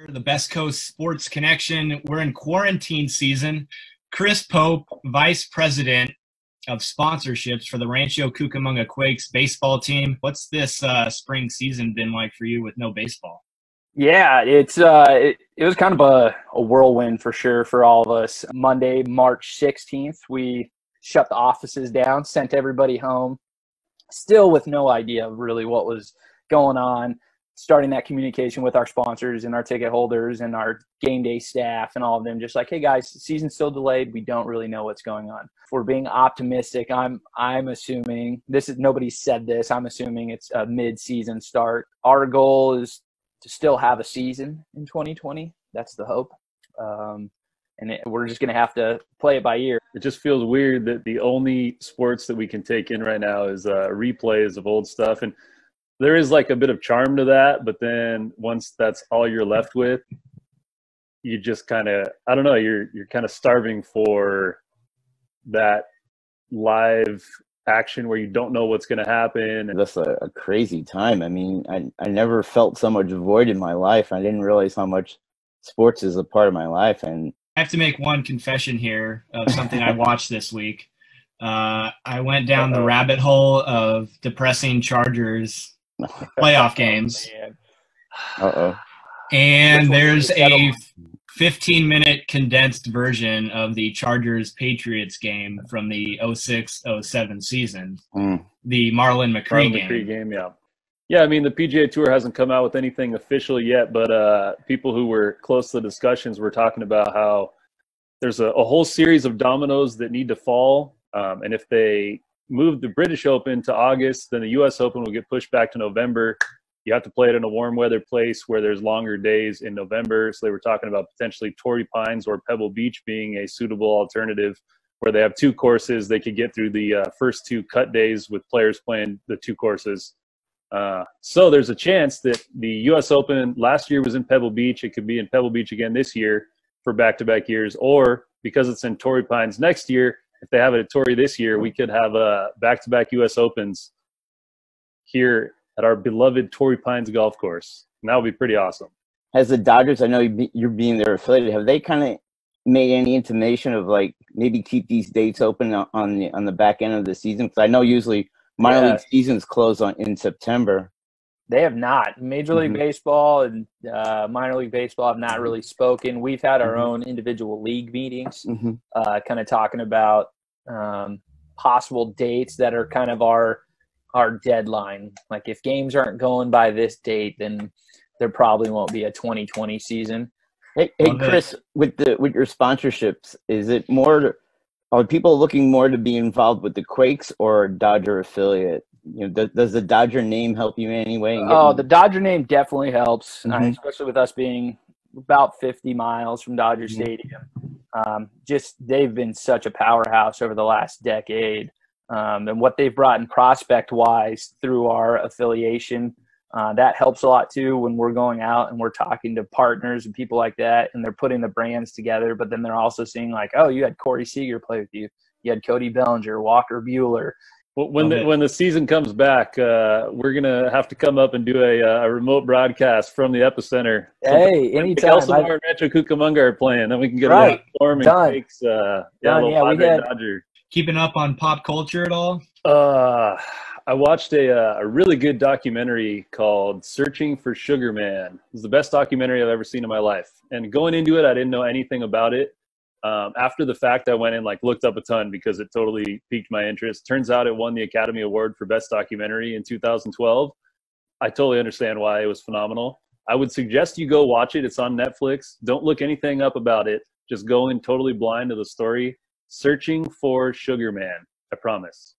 The Best Coast Sports Connection. We're in quarantine season. Chris Pope, Vice President of Sponsorships for the Rancho Cucamonga Quakes baseball team. What's this spring season been like for you with no baseball? Yeah, it was kind of a whirlwind for sure for all of us. Monday, March 16th, we shut the offices down, sent everybody home, still with no idea really what was going on. Starting that communication with our sponsors and our ticket holders and our game day staff and all of them, just like, hey guys, season's still delayed. We don't really know what's going on. If we're being optimistic, I'm assuming nobody said this. I'm assuming it's a mid-season start. Our goal is to still have a season in 2020. That's the hope. We're just going to have to play it by ear. It just feels weird that the only sports that we can take in right now is replays of old stuff. And there is like a bit of charm to that, but then once that's all you're left with, you just kind of, I don't know, you're kind of starving for that live action where you don't know what's going to happen. That's a crazy time. I mean, I never felt so much void in my life. I didn't realize how much sports is a part of my life. And I have to make one confession here of something I watched this week. I went down the rabbit hole of depressing Chargers playoff games. And there's a 15-minute condensed version of the Chargers-Patriots game from the 06-07 season, the Marlon McCree game. Yeah, I mean, the PGA Tour hasn't come out with anything official yet, but people who were close to the discussions were talking about how there's a whole series of dominoes that need to fall, and if they move the British Open to August, then the U.S. Open will get pushed back to November. You have to play it in a warm weather place where there's longer days in November. So they were talking about potentially Torrey Pines or Pebble Beach being a suitable alternative where they have two courses. They could get through the first two cut days with players playing the two courses. So there's a chance that the U.S. Open last year was in Pebble Beach. It could be in Pebble Beach again this year for back-to-back years, or because it's in Torrey Pines next year, if they have it at Torrey this year, we could have back-to-back U.S. Opens here at our beloved Torrey Pines golf course. And that would be pretty awesome. Has the Dodgers, I know you're being their affiliate, have they kind of made any intimation of like maybe keep these dates open on the back end of the season? Because I know usually minor league seasons close in September. They have not. Major League Baseball and minor league baseball have not really spoken. We've had our own individual league meetings, kind of talking about possible dates that are kind of our deadline. Like if games aren't going by this date, then there probably won't be a 2020 season. Hey Chris, with your sponsorships, is it more? Are people looking more to be involved with the Quakes or Dodger affiliate? You know, does the Dodger name help you in any way? The Dodger name definitely helps, especially with us being about 50 miles from Dodger Stadium. They've been such a powerhouse over the last decade, and what they've brought in prospect-wise through our affiliation, that helps a lot too when we're going out and we're talking to partners and people like that, and they're putting the brands together, but then they're also seeing like, oh, you had Corey Seager play with you. You had Cody Bellinger, Walker Buehler. Well, when the season comes back, we're going to have to come up and do a remote broadcast from the epicenter. Hey, anytime. Elsinore and Rancho Cucamonga are playing. Then we can get a storm and Quakes. Dodger. Keeping up on pop culture at all? I watched a really good documentary called Searching for Sugar Man. It was the best documentary I've ever seen in my life. And going into it, I didn't know anything about it. After the fact, I went and looked up a ton because it totally piqued my interest. Turns out it won the Academy Award for Best Documentary in 2012. I totally understand why. It was phenomenal. I would suggest you go watch it. It's on Netflix. Don't look anything up about it. Just go in totally blind to the story. Searching for Sugar Man. I promise.